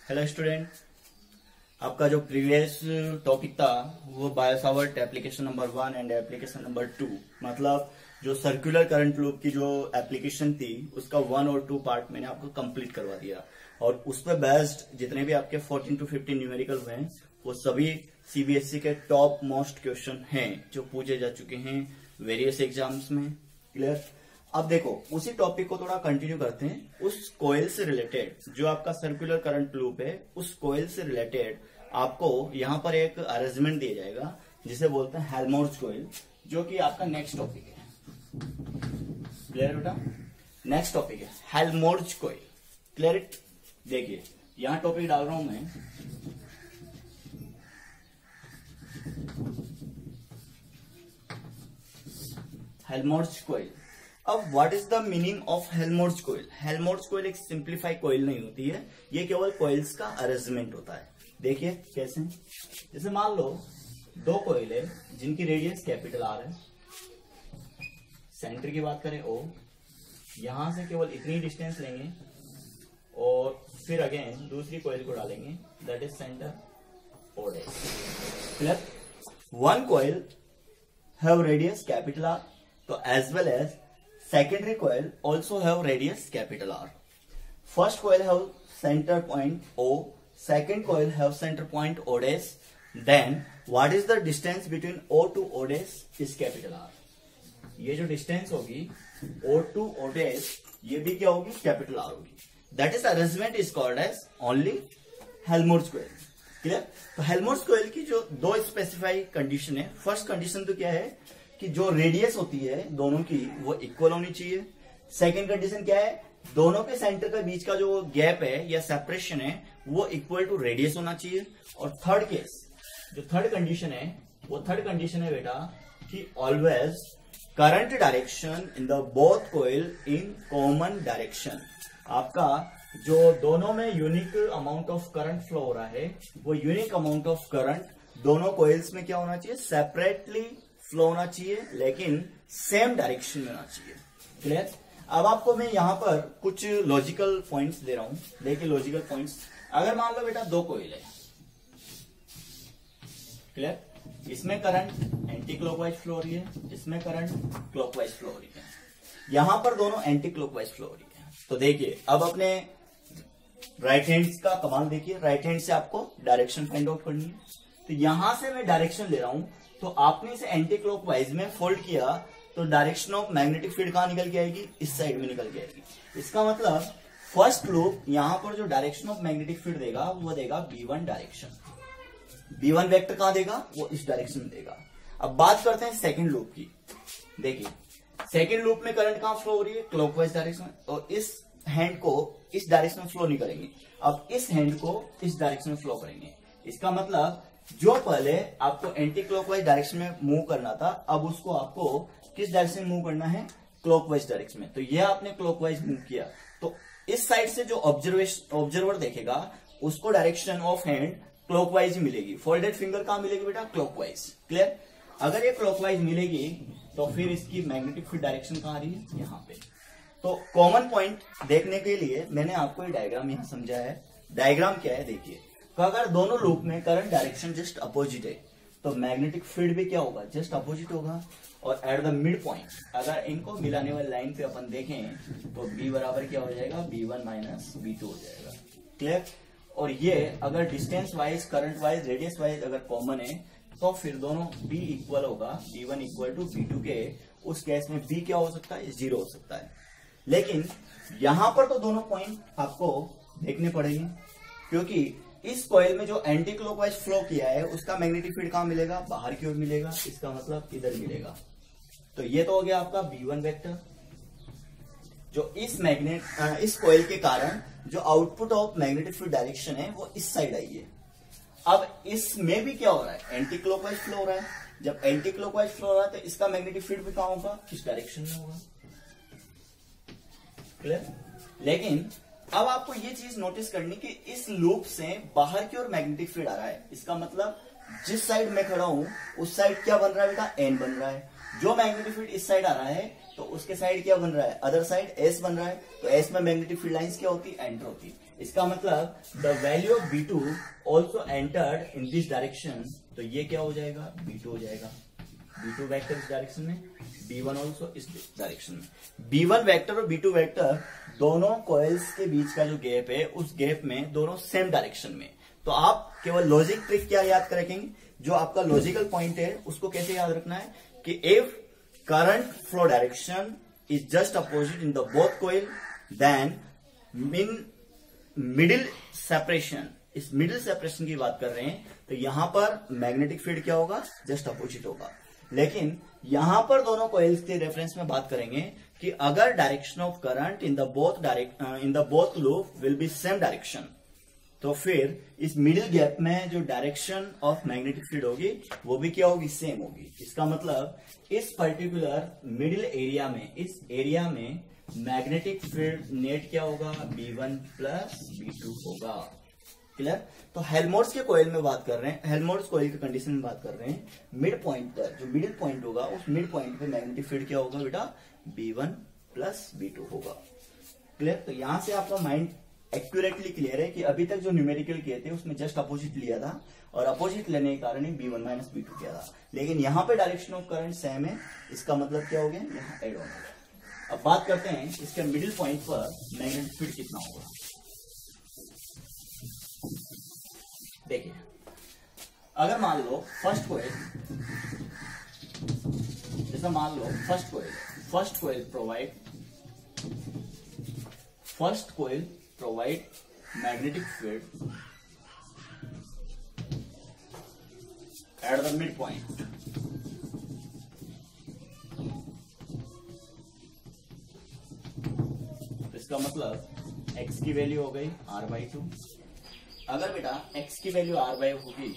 Hello student, आपका जो previous topic था वो Biot Savart application number 1 and application number 2, मतलब जो सर्कुलर करंट लूप की जो एप्लीकेशन थी उसका 1 और 2 पार्ट मैंने आपको कंप्लीट करवा दिया। और उस पर बेस्ड जितने भी आपके 14 to 15 न्यूमेरिकल हुए हैं वो सभी सीबीएसई के टॉप मोस्ट क्वेश्चन हैं जो पूछे जा चुके हैं वेरियस एग्जाम्स में। क्लियर। अब देखो उसी टॉपिक को थोड़ा कंटिन्यू करते हैं। उस कोयल से रिलेटेड जो आपका सर्कुलर करंट लूप है उस कोयल से रिलेटेड आपको यहाँ पर एक अरेंजमेंट दिया जाएगा जिसे बोलते हैं हेल्महोल्ट्ज कोयल, जो कि आपका नेक्स्ट टॉपिक है। क्लियर बेटा? नेक्स्ट टॉपिक है हेल्महोल्ट्ज कोयल। क्लियर? देखिए यहाँ टॉपिक डाल रहा हूं मैं, हेल्महोल्ट्ज कोयल। अब what is the meaning of Helmholtz coil? Helmholtz coil एक सिंप्लीफाइड कोयल नहीं होती है, ये केवल कोयल्स का अरेंजमेंट होता है। देखिए कैसे, जैसे मान लो दो कोयल है जिनकी रेडियस कैपिटल आर है, सेंटर की बात करें ओ, यहां से केवल इतनी डिस्टेंस लेंगे और फिर अगेन दूसरी कोयल को डालेंगे, that is centre O dash. Clear? One coil have radius capital R, तो as well as secondary coil also have radius capital R. First coil have center point O, second coil have center point O dash. Then what is the distance between O to O dash is capital R. ये जो distance होगी O to O dash ये भी क्या होगी? Capital R होगी। That is arrangement is called as only Helmholtz coil. Clear? तो Helmholtz coil की जो दो स्पेसिफाइड कंडीशन है, फर्स्ट कंडीशन तो क्या है कि जो रेडियस होती है दोनों की वो इक्वल होनी चाहिए। सेकंड कंडीशन क्या है? दोनों के सेंटर के बीच का जो गैप है या सेपरेशन है वो इक्वल टू रेडियस होना चाहिए। और थर्ड केस, जो थर्ड कंडीशन है वो थर्ड कंडीशन है बेटा कि always current direction in the both coil in common direction. आपका जो दोनों में unique amount of current flow हो रहा है वो यूनिक अमाउंट ऑफ करंट दोनों कोयल्स में क्या होना चाहिए? सेपरेटली फ्लो होना चाहिए, लेकिन सेम डायरेक्शन में होना चाहिए। क्लियर? अब आपको मैं यहां पर कुछ लॉजिकल पॉइंट्स दे रहा हूं। देखिए लॉजिकल पॉइंट्स, अगर मान लो बेटा दो कोयल है, क्लियर, इसमें करंट एंटी क्लॉकवाइज फ्लो हो रही है, इसमें करंट क्लॉकवाइज फ्लो हो रही है, यहां पर दोनों एंटी क्लॉकवाइज फ्लो हो रही है। तो देखिए अब अपने राइट हैंड का कमाल देखिए, राइट हैंड से आपको डायरेक्शन फाइंड आउट करनी है। तो यहां से मैं डायरेक्शन ले रहा हूं, तो आपने इसे एंटी क्लॉकवाइज में फोल्ड किया तो डायरेक्शन ऑफ मैग्नेटिक फील्ड कहां निकल के आएगी? इस साइड में निकल के आएगी। इसका मतलब फर्स्ट लूप यहां पर जो डायरेक्शन ऑफ मैग्नेटिक फील्ड देगा वो देगा B1 डायरेक्शन। B1 वेक्टर कहां देगा? वो इस डायरेक्शन में देगा। अब बात करते हैं सेकेंड लूप की। देखिए सेकेंड लूप में करंट कहां फ्लो हो रही है? क्लॉकवाइज डायरेक्शन में, और इस हैंड को इस डायरेक्शन में फ्लो नहीं करेंगे, अब इस हैंड को इस डायरेक्शन में फ्लो करेंगे। इसका मतलब जो पहले आपको एंटी क्लॉकवाइज डायरेक्शन में मूव करना था, अब उसको आपको किस डायरेक्शन में मूव करना है? क्लॉकवाइज डायरेक्शन में। तो ये आपने क्लॉकवाइज मूव किया, तो इस साइड से जो ऑब्जर्वर देखेगा उसको डायरेक्शन ऑफ हैंड क्लॉकवाइज ही मिलेगी। फोल्डेड फिंगर कहां मिलेगी बेटा? क्लॉकवाइज। क्लियर? अगर ये क्लॉकवाइज मिलेगी तो फिर इसकी मैग्नेटिक फील्ड डायरेक्शन कहां आ रही है? यहाँ पे। तो कॉमन पॉइंट देखने के लिए मैंने आपको ये डायग्राम यहां समझाया है। डायग्राम क्या है देखिए, तो अगर दोनों लूप में करंट डायरेक्शन जस्ट अपोजिट है तो मैग्नेटिक फील्ड भी क्या होगा? जस्ट अपोजिट होगा। और एट द मिड पॉइंट अगर इनको मिलाने वाली लाइन पे अपन देखें तो B बराबर क्या हो जाएगा? B1 माइनस B2 हो जाएगा। क्लियर? और ये अगर distance wise, current wise, radius wise अगर कॉमन है तो फिर दोनों B इक्वल होगा B1 इक्वल टू B2 के। उस केस में B क्या हो सकता है? 0 हो सकता है। लेकिन यहां पर तो दोनों पॉइंट आपको देखने पड़ेंगे, क्योंकि इस कॉइल में जो एंटी क्लॉकवाइज फ्लो किया है उसका मैग्नेटिक फील्ड कहां मिलेगा? बाहर की ओर मिलेगा। इसका मतलब इधर मिलेगा। तो ये तो हो गया आपका B1 वेक्टर, जो इस कॉइल के कारण जो output of magnetic field direction है वो इस साइड आई है। अब इसमें भी क्या हो रहा है? एंटी क्लॉकवाइज फ्लो हो रहा है। जब एंटी क्लॉकवाइज फ्लो हो रहा है तो इसका मैग्नेटिक फील्ड भी कहां होगा? इस डायरेक्शन में होगा। क्लियर? लेकिन अब आपको ये चीज नोटिस करनी कि इस लूप से बाहर की ओर मैग्नेटिक फील्ड आ रहा है। इसका मतलब जिस साइड में खड़ा हूं उस साइड क्या बन रहा है बेटा? N बन रहा है। जो मैग्नेटिक फील्ड इस साइड आ रहा है तो उसके साइड क्या बन रहा है? अदर साइड S बन रहा है। तो S में मैग्नेटिक फील्ड लाइंस क्या होती है? एंटर होती है। इसका मतलब the value of B2 also entered in this direction, तो ये क्या हो जाएगा, B2 हो जाएगा। B2 वेक्टर इस डायरेक्शन में, B1 ऑल्सो इस डायरेक्शन में। B1 वेक्टर और B2 वेक्टर दोनों कॉइल्स के बीच का जो गैप है उस गैप में दोनों सेम डायरेक्शन में। तो आप केवल लॉजिक ट्रिक क्या याद रखेंगे, जो आपका लॉजिकल पॉइंट है उसको कैसे याद रखना है कि if current flow direction is just opposite in the both coil then mean middle separation, इस मिडिल सेपरेशन की बात कर रहे हैं तो यहां पर मैग्नेटिक फील्ड क्या होगा, जस्ट अपोजिट होगा। लेकिन यहां पर दोनों कॉइल्स के रेफरेंस में बात करेंगे कि अगर direction of current in the both loop will be same direction, तो फिर इस मिडिल गैप में जो डायरेक्शन ऑफ मैग्नेटिक फील्ड होगी वो भी क्या होगी, सेम होगी। इसका मतलब इस पर्टिकुलर मिडिल एरिया में, इस एरिया में मैग्नेटिक फील्ड नेट क्या होगा, B1 प्लस B2 होगा। क्लियर। तो हेल्महोल्ट्ज के कॉइल में बात कर रहे हैं, हेल्महोल्ट्ज कॉइल की कंडीशन में बात कर रहे हैं, मिड पॉइंट पर जो मिडिल पॉइंट होगा उस मिड पॉइंट पे मैग्नेटिक फील्ड क्या होगा बेटा, B1 प्लस B2 होगा। क्लियर। तो यहां से आपका माइंड एक्यूरेटली क्लियर है कि अभी तक जो न्यूमेरिकल किए थे उसमें जस्ट अपोजिट लिया था और अपोजिट लेने के कारण ही B1 माइनस B2 किया था, लेकिन यहां पे डायरेक्शन ऑफ करंट सेम है। इसका मतलब क्या हो गया, यहाँ एड ऑन हो गया। अब बात करते हैं इसके मिडिल पॉइंट पर मैग्नेटिक फील्ड कितना होगा। देखिए अगर मान लो फर्स्ट कॉइल, जैसा मान लो first coil provide magnetic field at the mid point, इसका मतलब x की वैल्यू हो गई R/2। अगर बेटा x की वैल्यू R/2 होगी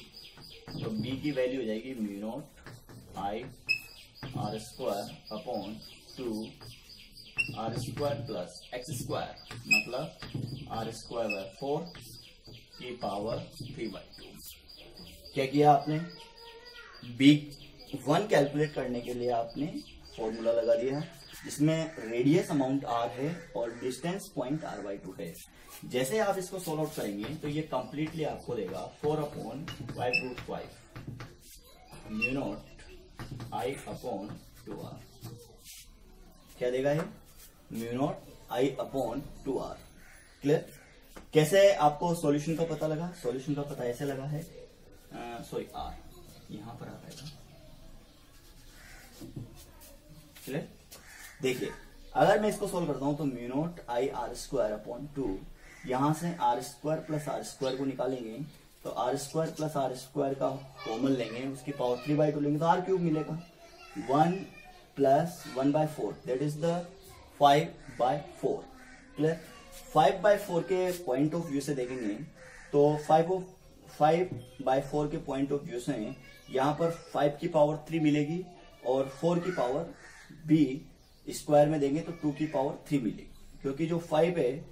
तो b की वैल्यू हो जाएगी μ0 I R² upon 2 R² plus x², मतलब R²/4 की पावर 3/2। क्या किया आपने, B1 कैलकुलेट करने के लिए आपने फॉर्मूला लगा दिया जिसमें रेडियस अमाउंट r है और डिस्टेंस पॉइंट R/2 है। जैसे आप इसको सोल्व आउट करेंगे तो ये कंप्लीटली आपको देगा 4/5√5 μ0 I अपॉन 2r। क्या देगा ये, μ0 I अपॉन 2r। क्लियर। कैसे आपको सॉल्यूशन का पता लगा, सॉल्यूशन का पता ऐसे लगा है, सॉरी r यहां पर आ जाएगा। क्लियर। देखिए अगर मैं इसको सोल्व करता हूं तो μ0 I R² अपॉन 2, यहां से R² प्लस R² को निकालेंगे तो R² प्लस R² का कॉमन लेंगे, उसकी पावर 3/2 लेंगे तो R³ मिलेगा। 1 plus 1/4 that is the 5/4। Clear. 5/4 के पॉइंट ऑफ व्यू से देखेंगे तो 5/4 के पॉइंट ऑफ व्यू से यहाँ पर 5 की पावर 3 मिलेगी और 4 की पावर b स्क्वायर में देंगे तो 2 की पावर 3 मिलेगी, क्योंकि जो 5 है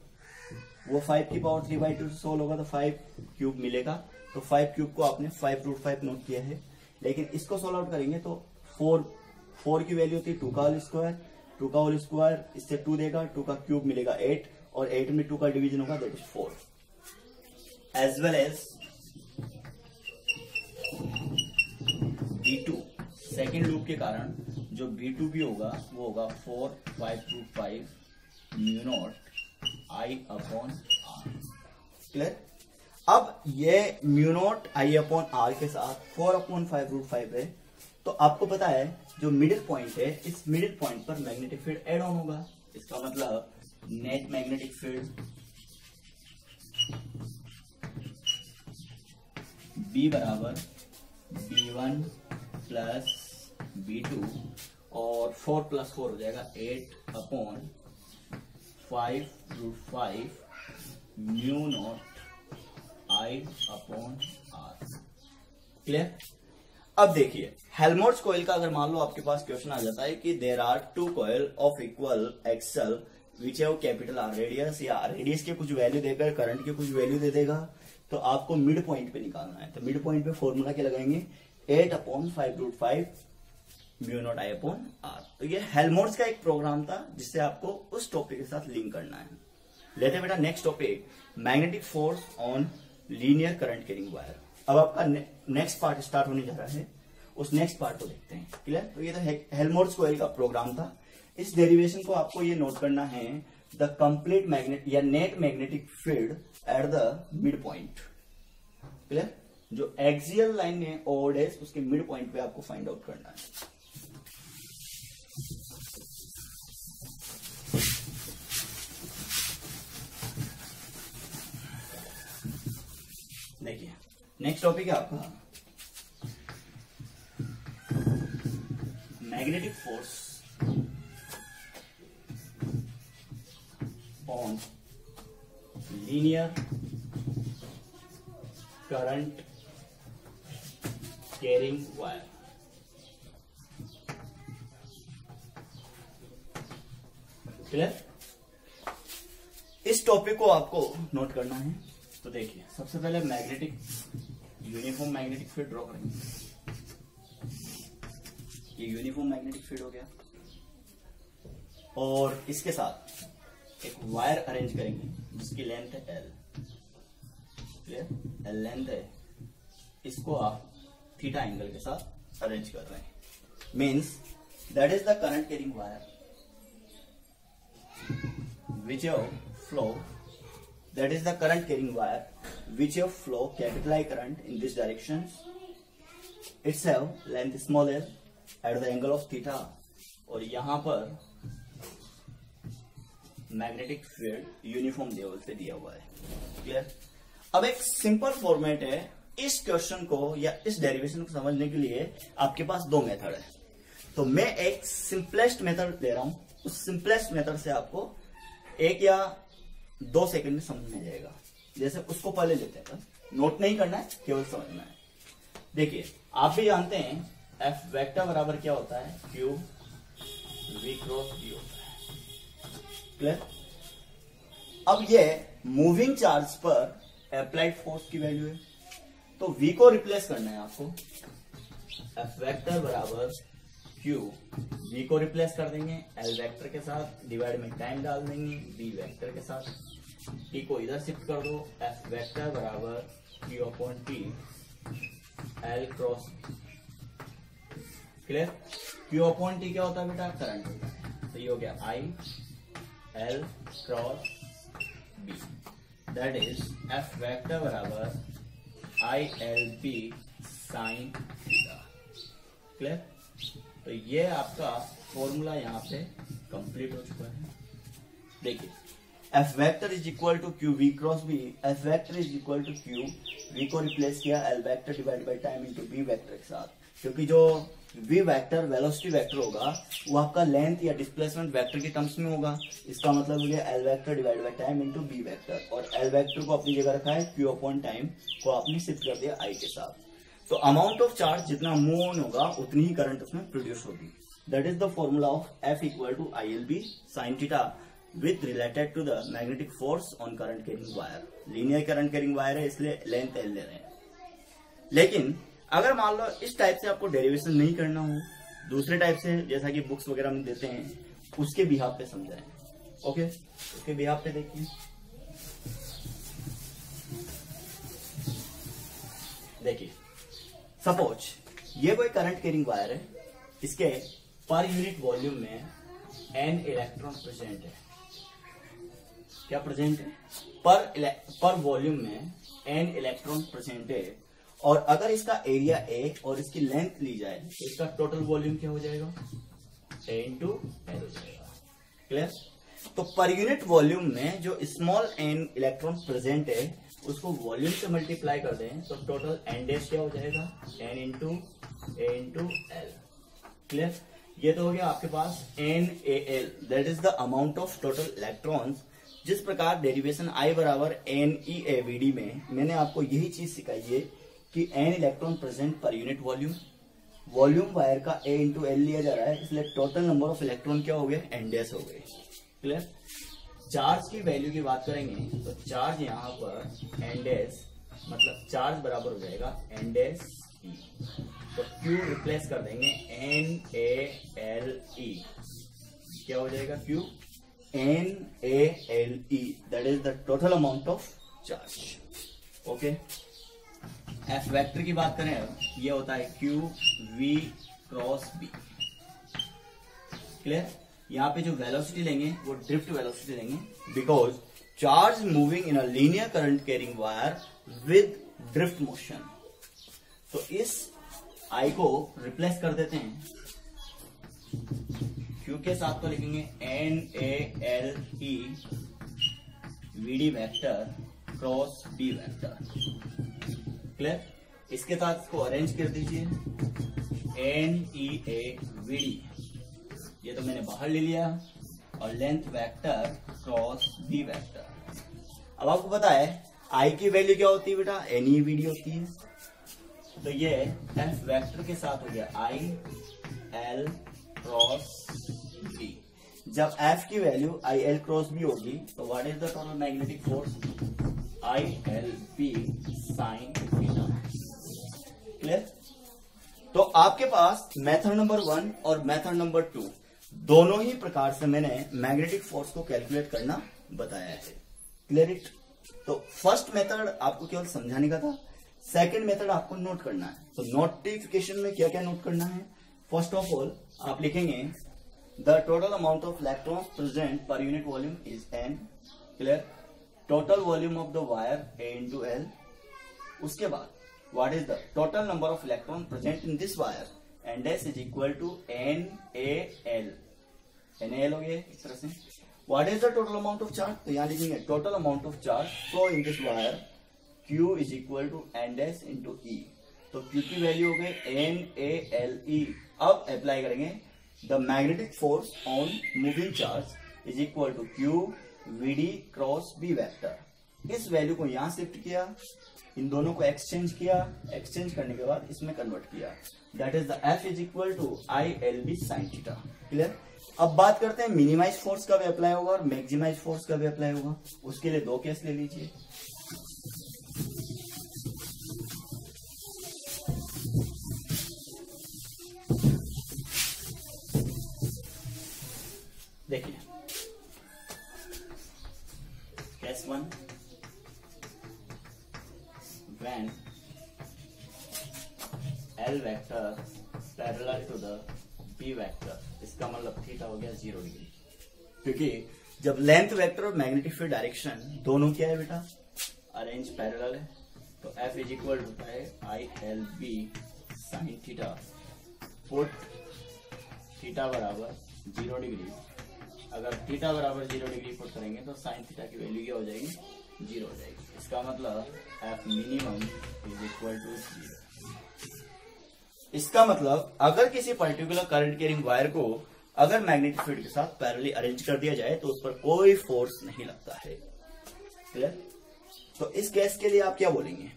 वो 5 की पावर 3/2 से सोल्व होगा तो 5³ मिलेगा। तो 5³ को आपने 5√5 नोट किया है, लेकिन इसको सोल्व आउट करेंगे तो 4 की वैल्यू होती है 2 का होल स्क्वायर, इससे 2 देगा, 2 का क्यूब मिलेगा 8 और 8 में 2 का डिवीजन होगा that is 4। As well as B2 second loop के कारण जो B2 भी होगा वो होगा 4/5√5 μ0 I अपॉन r। क्लियर। अब ये μ0 I अपॉन r के साथ 4/5√5 है, तो आपको पता है जो मिडिल पॉइंट है इस मिडिल पॉइंट पर मैग्नेटिक फील्ड एड ऑन होगा। इसका मतलब नेट मैग्नेटिक फील्ड B बराबर B1 प्लस B2 और 4 प्लस 4 हो जाएगा 8/5√5 μ0 I अपॉन r। क्लियर। अब देखिए हेल्महोल्ट्ज कॉइल का अगर मान लो आपके पास क्वेश्चन आ जाता है कि there are 2 coil of equal axle which have capital R radius, या रेडियस के कुछ वैल्यू देकर करंट के कुछ वैल्यू दे देगा, तो आपको मिड पॉइंट पे निकालना है। तो मिड पॉइंट पे फॉर्मूला क्या लगाएंगे, 8/5√5 μ0 I अपॉन r। तो ये हेल्महोल्ट्ज का एक प्रोग्राम था जिससे आपको उस टॉपिक के साथ लिंक करना है। लेते हैं बेटा next topic. Magnetic force on linear current carrying wire. अब आपका नेक्स्ट पार्ट स्टार्ट होने जा रहा है, उस नेक्स्ट पार्ट को देखते हैं। क्लियर? तो ये तो हेल्महोल्ट्ज कॉइल का प्रोग्राम था। इस डेरिवेशन को आपको ये नोट करना है, द कंप्लीट मैग्नेट या net magnetic field at the mid point. Clear? जो एक्सियल लाइन है ओ डैश, उसके मिड पॉइंट पे आपको फाइंड आउट करना है। देखिए नेक्स्ट टॉपिक है आपका magnetic force on linear current carrying wire. Clear? इस टॉपिक को आपको नोट करना है। तो देखिए सबसे पहले magnetic uniform magnetic field draw करेंगे। ये यूनिफॉर्म मैग्नेटिक फील्ड हो गया, और इसके साथ एक वायर अरेंज करेंगे जिसकी लेंथ है एल। क्लियर? एल लेंथ है, इसको आप थीटा एंगल के साथ अरेंज कर रहे हैं। Means that is the current carrying wire which your flow, that is the current carrying wire which your flow capital I current in this direction, its have length small l at the angle of theta, और यहां पर magnetic field uniform level पे दिया हुआ है। Clear? अब एक simple format है, इस क्वेश्चन को या इस डेरिवेशन को समझने के लिए आपके पास दो मेथड है। तो मैं एक सिंपलेस्ट मेथड ले रहा हूं, उस सिंपलेस्ट मेथड से आपको 1 या 2 सेकंड में समझ में जाएगा। जैसे उसको पहले लेते हैं, नोट नहीं करना है, केवल समझना है। देखिए आप भी जानते हैं एफ वेक्टर बराबर क्या होता है, क्यू वी क्रॉस बी होता है। क्लियर? अब ये मूविंग चार्ज पर अप्लाइड फोर्स की वैल्यू है, तो वी को रिप्लेस करना है आपको। एफ वेक्टर बराबर क्यू, वी को रिप्लेस कर देंगे एल वेक्टर के साथ, डिवाइड में टाइम डाल देंगे बी वेक्टर के साथ, टी को इधर शिफ्ट कर दो। एफ वेक्टर बराबर Q upon T L cross. Clear? Q upon T क्या होता है बेटा, करंट होता है। तो ये हो गया I L cross B, that is F vector बराबर I L B sine theta. Clear? तो ये आपका फॉर्मूला यहाँ पे कंप्लीट हो चुका है। देखिए F vector is equal to Q V cross B, F vector is equal to Q, V को रिप्लेस किया L vector divide by time into B vector के साथ, क्योंकि जो वी वेक्टर वेलोसिटी वेक्टर होगा वो आपका लेंथ या डिस्प्लेसमेंट वेक्टर के टर्म्स में होगा। इसका मतलब हो गया L vector divide by time into B vector, और एल वेक्टर को अपनी जगह रखा है, क्यू अपॉन टाइम को आपने शिफ्ट कर दिया आई के साथ। तो अमाउंट ऑफ चार्ज जितना मूव ऑन होगा उतनी ही करंट उसमें प्रोड्यूस होगी। That is the formula of F equal to I L B sine theta with related to the magnetic force on current carrying wire. Linear current carrying wire है इसलिए length L ले रहे हैं। लेकिन अगर मान लो इस टाइप से आपको डेरिवेशन नहीं करना हो, दूसरे टाइप से जैसा कि बुक्स वगैरह में देते हैं, उसके बिहाफ पे समझाएं। ओके, उसके बिहाफ पे देखिए। देखिए सपोज ये कोई करंट कैरिंग वायर है, इसके पर यूनिट वॉल्यूम में n इलेक्ट्रॉन प्रेजेंट है। क्या प्रेजेंट है? पर वॉल्यूम में n इलेक्ट्रॉन प्रेजेंट है, और अगर इसका एरिया ए और इसकी लेंथ ली जाए तो इसका टोटल वॉल्यूम क्या हो जाएगा, A इंटू एल हो जाएगा। क्लियर? तो पर यूनिट वॉल्यूम में जो स्मॉल n इलेक्ट्रॉन प्रेजेंट है उसको वॉल्यूम से मल्टीप्लाई कर दें तो टोटल n डैश क्या हो जाएगा, n into A into L. Clear? ये तो हो गया आपके पास NaL, that is the amount of total electrons. जिस प्रकार डेरिवेशन I बराबर NeAVD में मैंने आपको यही चीज सिखाई है कि n electron present per unit volume, volume wire का A इंटू एल लिया जा रहा है, इसलिए टोटल नंबर ऑफ इलेक्ट्रॉन क्या हो गए, n डैश हो गए। क्लियर? चार्ज की वैल्यू की बात करेंगे तो चार्ज यहाँ पर n डैश, मतलब चार्ज बराबर हो जाएगा n डैश e, तो Q रिप्लेस कर देंगे NaLe, क्या हो जाएगा Q NaLe, that is the total amount of charge. Okay, F vector की बात करें ये होता है Q V cross B. Clear? यहां पे जो वेलोसिटी लेंगे वो ड्रिफ्ट वेलोसिटी लेंगे, because charge moving in a linear current carrying wire with drift motion. तो इस आई को रिप्लेस कर देते हैं, क्यू के साथ तो लिखेंगे N A L E V D vector cross B vector. Clear? इसके साथ इसको अरेंज कर दीजिए, N E A V D, ये तो मैंने बाहर ले लिया, और length vector cross B vector. अब आपको पता है आई की वैल्यू क्या होती है बेटा, एन ई वी डी होती है। तो ये एफ वेक्टर के साथ हो गया आई एल क्रॉस बी। जब एफ की value I L cross B होगी तो what is the total magnetic force, I L B sine theta. Clear? तो आपके पास मेथड नंबर 1 और मेथड नंबर 2 दोनों ही प्रकार से मैंने मैग्नेटिक फोर्स को कैलकुलेट करना बताया है। Clear it? तो फर्स्ट मेथड आपको केवल समझाने का था, सेकंड मेथड आपको नोट करना है। तो नोटिफिकेशन में क्या क्या नोट करना है, फर्स्ट ऑफ ऑल आप लिखेंगे the total amount of electrons present per unit volume is N. Clear? Total volume of the wire A into L. उसके बाद what is the total number of electron present in this wire, and S is equal to N A L. N A L हो गया इस तरह से। What is the total amount of charge, तो यहां लिखेंगे total amount of charge flow in this wire, Q is equal to N dash into E. तो Q की वैल्यू हो गई एन ए एल ई। अब अप्लाई करेंगे the magnetic force on moving charge is equal to Q V D cross B vector. इस value को यहां shift किया, इन दोनों को एक्सचेंज किया, एक्सचेंज करने के बाद इसमें कन्वर्ट किया, that is the F is equal to I L B sine theta. Clear? अब बात करते हैं मिनिमाइज फोर्स का भी अप्लाई होगा और मैक्सिमाइज फोर्स का भी अप्लाई होगा। उसके लिए दो केस ले लीजिए। देखिए case 1, when L vector parallel to the B vector, इसका मतलब थीटा हो गया 0 डिग्री, क्योंकि जब लेंथ वेक्टर और मैग्नेटिक फील्ड डायरेक्शन दोनों क्या है बेटा, अरेंज पैरेलल है। तो F इज इक्वल टू है I L B sine theta, put theta बराबर 0 डिग्री। अगर थीटा बराबर 0 डिग्री पुट करेंगे तो साइन थीटा की वैल्यू क्या हो जाएगी, 0 हो जाएगी। इसका मतलब F minimum is equal to 0। इसका मतलब अगर किसी पर्टिकुलर करंट कैरिंग वायर को अगर मैग्नेटिक फील्ड के साथ पैरेलली अरेंज कर दिया जाए तो उस पर कोई फोर्स नहीं लगता है। क्लियर? तो इस केस के लिए आप क्या बोलेंगे,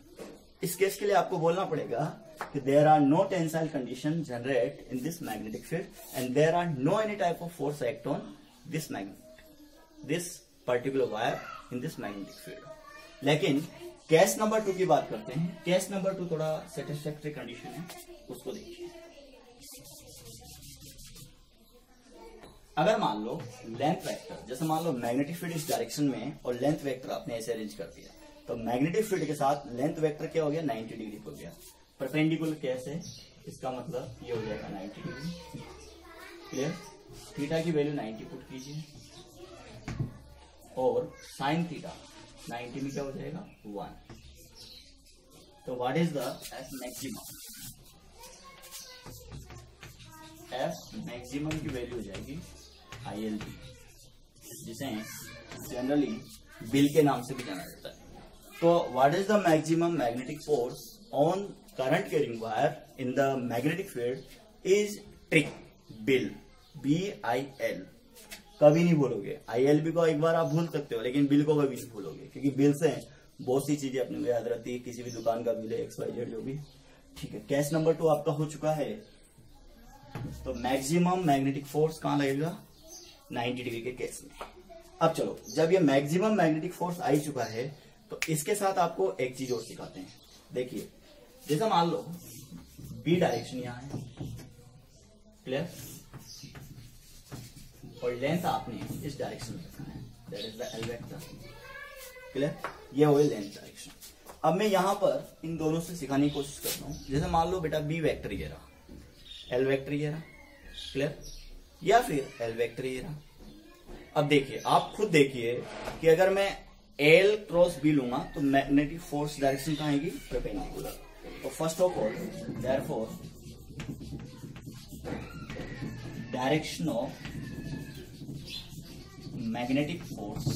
इस केस के लिए आपको बोलना पड़ेगा कि there are no tensile condition generate in this magnetic field and there are no any type of force act on this magnet, this particular wire in this magnetic field. लेकिन केस नंबर 2 की बात करते हैं। Case number 2 थोड़ा satisfactory condition है, उसको देखिए। अगर मान लो लेंथ वेक्टर, जैसे मान लो मैग्नेटिक फील्ड इस डायरेक्शन में और लेंथ वेक्टर आपने ऐसे अरेंज कर दिया, तो मैग्नेटिक फील्ड के साथ लेंथ वेक्टर क्या हो गया, 90 डिग्री हो गया। परपेंडिकुलर केस है, इसका मतलब ये हो जाएगा 90 डिग्री। क्लियर? थीटा की वैल्यू 90 पुट कीजिए और साइन थीटा 90 में क्या हो जाएगा, 1। तो what is the F maximum, F maximum की वैल्यू हो जाएगी आई एल बी, जिसे जनरली बिल के नाम से भी जाना जाता है। तो what is the maximum magnetic force on current carrying wire in the magnetic field is trick bill, BIL। कभी नहीं भूलोगे, ILB को एक बार आप भूल सकते हो लेकिन बिल को कभी नहीं भूलोगे, क्योंकि बिल से बहुत सी चीजें अपने को याद रहती है, किसी भी दुकान का बिल है, XYZ जो भी। ठीक है, केस नंबर 2 आपका हो चुका है। तो मैक्सिमम मैग्नेटिक फोर्स कहां लगेगा, 90 डिग्री के केस में। अब चलो, जब ये मैक्सिमम मैग्नेटिक फोर्स आ ही चुका है तो इसके साथ आपको एक चीज और सिखाते हैं। देखिए, जैसे मान लो B डायरेक्शन यहां है, क्लियर, और लेंथ आपने इस डायरेक्शन में रखना है, that is the L vector. Clear, ये हो गई लेंथ डायरेक्शन। अब मैं यहां पर इन दोनों से सिखाने की कोशिश करता हूं। जैसे मान लो बेटा बी वेक्टर ये रहा, एल वेक्टर ये रहा, क्लियर, या फिर एल वेक्टर ये रहा। अब देखिए, आप खुद देखिए कि अगर मैं एल क्रॉस बी लूंगा तो मैग्नेटिक फोर्स डायरेक्शन कहां आएगी, परपेंडिकुलर। तो first of all therefore direction of magnetic force,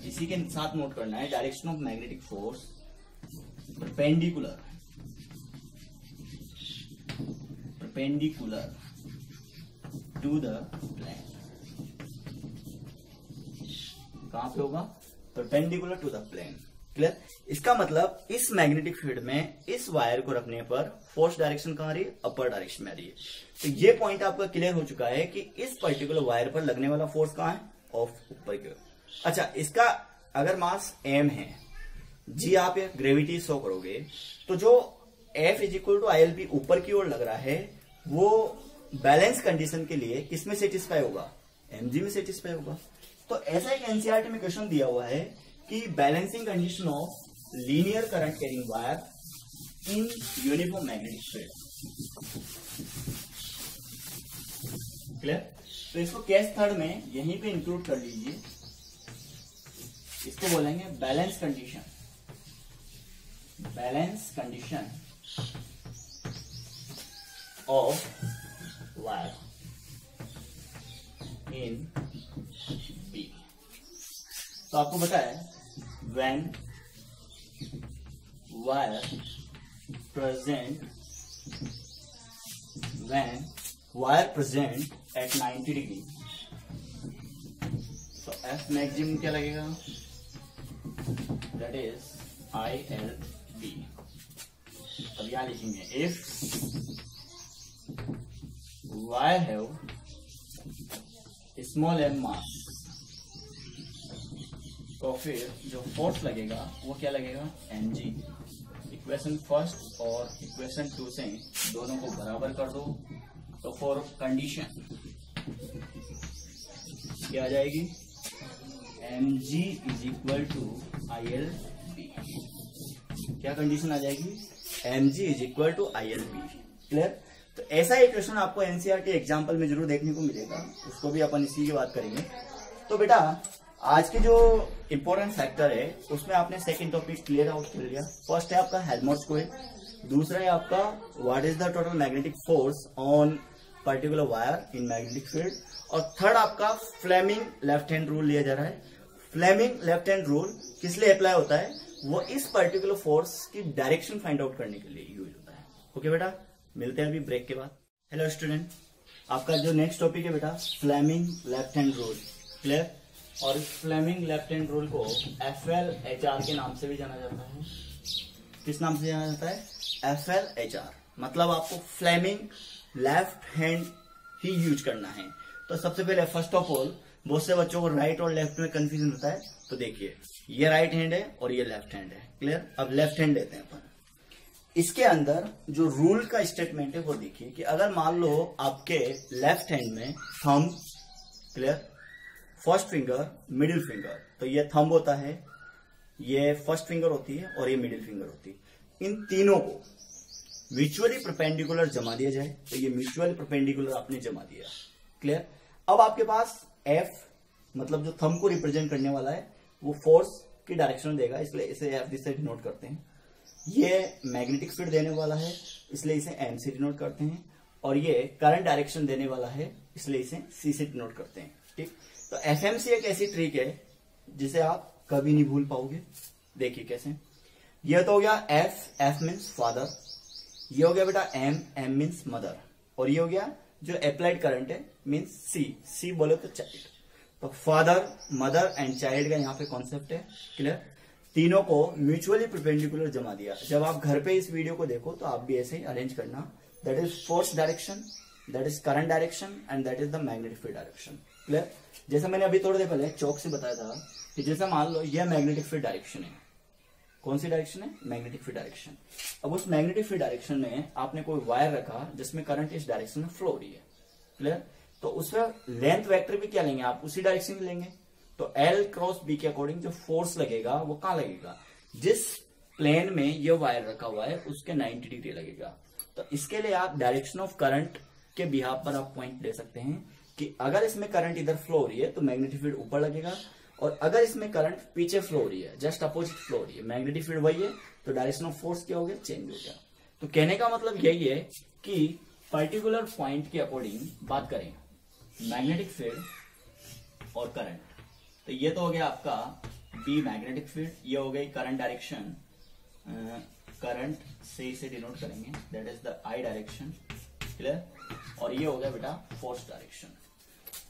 इसी के साथ नोट करना है, direction of magnetic force perpendicular to the plane. कहां पे होगा, perpendicular to the plane, clear. इसका मतलब इस मैग्नेटिक फील्ड में इस वायर को रखने पर फोर्स डायरेक्शन कहां आ रही है, अपर डायरेक्शन में आ रही है। तो ये पॉइंट आपका क्लियर हो चुका है कि इस पर्टिकुलर वायर पर लगने वाला फोर्स कहां है, ऑफ ऊपर की ओर। अच्छा, इसका अगर मास m है, जी आप ये ग्रेविटी शो करोगे तो जो F is equal to ILP ऊपर की ओर लग रहा है वो बैलेंस कंडीशन के लिए किसमें सेटिस्फाई होगा, mg में सेटिस्फाई होगा। तो ऐसा एक एनसीईआरटी में क्वेश्चन दिया हुआ है कि balancing condition of linear current carrying wire in uniform magnetic field, clear. तो इसको केस थर्ड में यहीं पे इंक्लूड कर लीजिए, इसको बोलेंगे balance condition of wire in B. तो आपको पता है when wire present at 90 degree, तो एफ मैक्सिमम क्या लगेगा, दैट इज ILB। अब यहां लिखेंगे if wire have small m mass, तो फिर जो फोर्स लगेगा वो क्या लगेगा, mg। इक्वेशन फर्स्ट और इक्वेशन 2 से दोनों को बराबर कर दो, तो फॉर कंडीशन क्या आ जाएगी, mg is equal to ILB। क्या कंडीशन आ जाएगी, mg is equal to ILB, clear. तो ऐसा एक क्वेश्चन आपको एनसीईआरटी एग्जाम्पल में जरूर देखने को मिलेगा, उसको भी अपन इसी की बात करेंगे। तो बेटा आज के जो इंपॉर्टेंट फैक्टर है उसमें आपने सेकंड टॉपिक क्लियर आउट कर लिया। फर्स्ट है आपका हेल्महोल्ट्ज कॉइल, दूसरा है आपका what is the total magnetic force on particular wire in magnetic field, और थर्ड आपका फ्लेमिंग लेफ्ट हैंड रूल लिया जा रहा है। फ्लेमिंग लेफ्ट हैंड रूल किस लिए अप्लाई होता है, वो इस पर्टिकुलर फोर्स की डायरेक्शन फाइंड आउट करने के लिए यूज होता है। ओके बेटा, मिलते हैं अभी ब्रेक के बाद। हेलो स्टूडेंट, आपका जो नेक्स्ट टॉपिक है बेटा Fleming left hand rule, clear. और इस फ्लेमिंग लेफ्ट हैंड रूल को FLHR के नाम से भी जाना जाता है। किस नाम से जाना जाता है, FLHR, मतलब आपको फ्लेमिंग लेफ्ट हैंड ही यूज करना है। तो सबसे पहले फर्स्ट ऑफ ऑल बहुत से बच्चों को राइट और लेफ्ट में कंफ्यूजन होता है। तो देखिए ये राइट हैंड है और ये लेफ्ट हैंड है, क्लियर। अब लेफ्ट हैंड लेते हैं अपन। इसके अंदर जो रूल का स्टेटमेंट है वो देखिए कि अगर मान लो आपके लेफ्ट हैंड में thumb, clear, first finger, middle finger, तो ये थंब होता है, ये फर्स्ट फिंगर होती है और ये मिडिल फिंगर होती है। इन तीनों को म्यूचुअली परपेंडिकुलर जमा दिया जाए, तो ये म्यूचुअली परपेंडिकुलर आपने जमा दिया, क्लियर। अब आपके पास F मतलब जो थंब को रिप्रेजेंट करने वाला है वो फोर्स की डायरेक्शन देगा, इसलिए इसे F से डिनोट करते हैं। ये मैग्नेटिक फील्ड देने वाला है इसलिए इसे M से डिनोट करते हैं, और ये करंट डायरेक्शन देने वाला है इसलिए इसे C से डिनोट करते हैं, ठीक। तो FMC एक ऐसी ट्रिक है जिसे आप कभी नहीं भूल पाओगे। देखिए कैसे, ये तो हो गया F मीन्स फादर, ये हो गया बेटा M मीन्स मदर, और ये हो गया जो अप्लाइड करंट है मीन्स C बोले तो चाइल्ड। तो फादर, मदर एंड चाइल्ड का यहाँ पे कॉन्सेप्ट है, क्लियर। तीनों को म्यूचुअली परपेंडिकुलर जमा दिया। जब आप घर पे इस वीडियो को देखो तो आप भी ऐसे ही अरेंज करना, that is force direction, that is current direction and that is the magnetic field direction, clear. जैसे मैंने अभी थोड़ी देर पहले चौक से बताया था कि जैसे मान लो यह मैग्नेटिक फील्ड डायरेक्शन है, कौन सी डायरेक्शन है, मैग्नेटिक फील्ड डायरेक्शन। अब उस मैग्नेटिक फील्ड डायरेक्शन में आपने कोई वायर रखा जिसमें करंट इस डायरेक्शन में फ्लो हो रही है, क्लियर। तो उसमें लेंथ वेक्टर भी क्या लेंगे आप, उसी डायरेक्शन में लेंगे। तो L क्रॉस B के अकॉर्डिंग जो फोर्स लगेगा वो कहां लगेगा, जिस प्लेन में ये वायर रखा हुआ है उसके 90 डिग्री लगेगा। तो इसके लिए आप डायरेक्शन ऑफ करंट के बिहाफ पर आप पॉइंट ले सकते हैं कि अगर इसमें करंट इधर फ्लो हो रही है तो मैग्नेटिक फील्ड ऊपर लगेगा, और अगर इसमें करंट पीछे फ्लो हो रही है, जस्ट अपोजिट फ्लो हो रही है, मैग्नेटिक फील्ड वही है, तो डायरेक्शन ऑफ फोर्स क्या हो गया, चेंज हो गया। तो कहने का मतलब यही है कि पर्टिकुलर पॉइंट के अकॉर्डिंग बात करें मैग्नेटिक फील्ड और करंट, तो ये तो हो गया आपका बी मैग्नेटिक फील्ड, ये हो गई करंट डायरेक्शन, करंट से इसे डिनोट करेंगे, that is the I direction, clear, और ये हो गया बेटा फोर्स डायरेक्शन।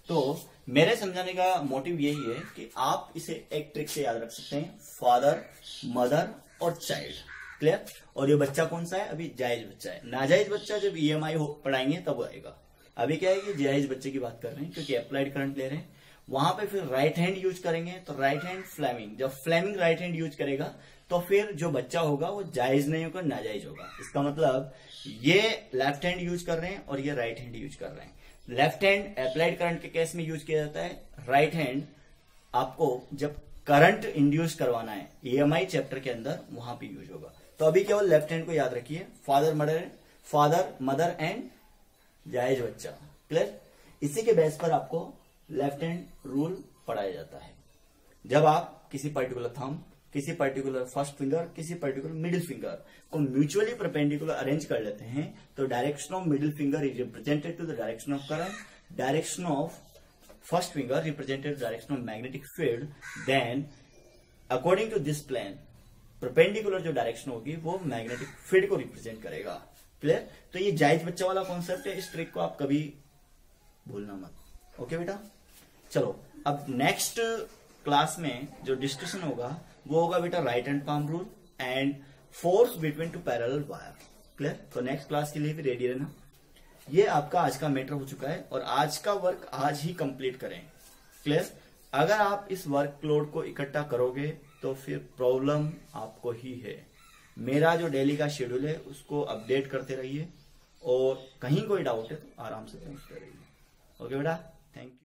तो मेरे समझाने का मोटिव यही है कि आप इसे एक ट्रिक से याद रख सकते हैं, फादर, मदर और चाइल्ड, क्लियर। और ये बच्चा कौन सा है, अभी जायज बच्चा है, नाजायज बच्चा जब ईएमआई पढ़ाएंगे तब आएगा। अभी क्या है कि जायज बच्चे की बात कर रहे हैं क्योंकि अप्लाइड करंट ले रहे हैं, वहां पे फिर राइट हैंड यूज करेंगे, तो राइट हैंड फ्लेमिंग, जब फ्लेमिंग राइट हैंड यूज करेगा तो फिर जो बच्चा होगा वो जायज नहीं होगा, नाजायज होगा। इसका मतलब ये लेफ्ट हैंड यूज कर रहे हैं और ये राइट हैंड यूज कर रहे हैं। लेफ्ट हैंड अप्लाइड करंट के केस में यूज किया जाता है, राइट हैंड आपको जब करंट इंड्यूस करवाना है ईएमआई चैप्टर के अंदर, वहां पे यूज होगा। तो अभी केवल लेफ्ट हैंड को याद रखिए, फादर मदर एंड जायज बच्चा, क्लियर। इसी के बेस पर आपको लेफ्ट हैंड रूल पढ़ाया जाता है। जब आप किसी पर्टिकुलर थंब, किसी पर्टिकुलर फर्स्ट फिंगर, किसी पर्टिकुलर मिडिल फिंगर को म्यूचुअली परपेंडिकुलर अरेंज कर लेते हैं, तो direction of middle finger is represented to the direction of current, direction of first finger represented direction of magnetic field, then according to this plane perpendicular जो डायरेक्शन होगी वो magnetic field को represent करेगा, क्लियर। तो ये जायज बच्चा वाला कॉन्सेप्ट है, इस ट्रिक को आप कभी भूलना मत। ओके बेटा, चलो अब नेक्स्ट क्लास में जो डिस्कशन होगा वो होगा बेटा right hand palm rule and force between two parallel wire, clear. तो नेक्स्ट क्लास के लिए भी रेडी रहना। ये आपका आज का मैटर हो चुका है और आज का वर्क आज ही कंप्लीट करें, क्लियर। अगर आप इस वर्कलोड को इकट्ठा करोगे तो फिर प्रॉब्लम आपको ही है। मेरा जो डेली का शेड्यूल है उसको अपडेट करते रहिए और कहीं कोई डाउट है तो आराम से पूछते रहिए। ओके बेटा, थैंक यू।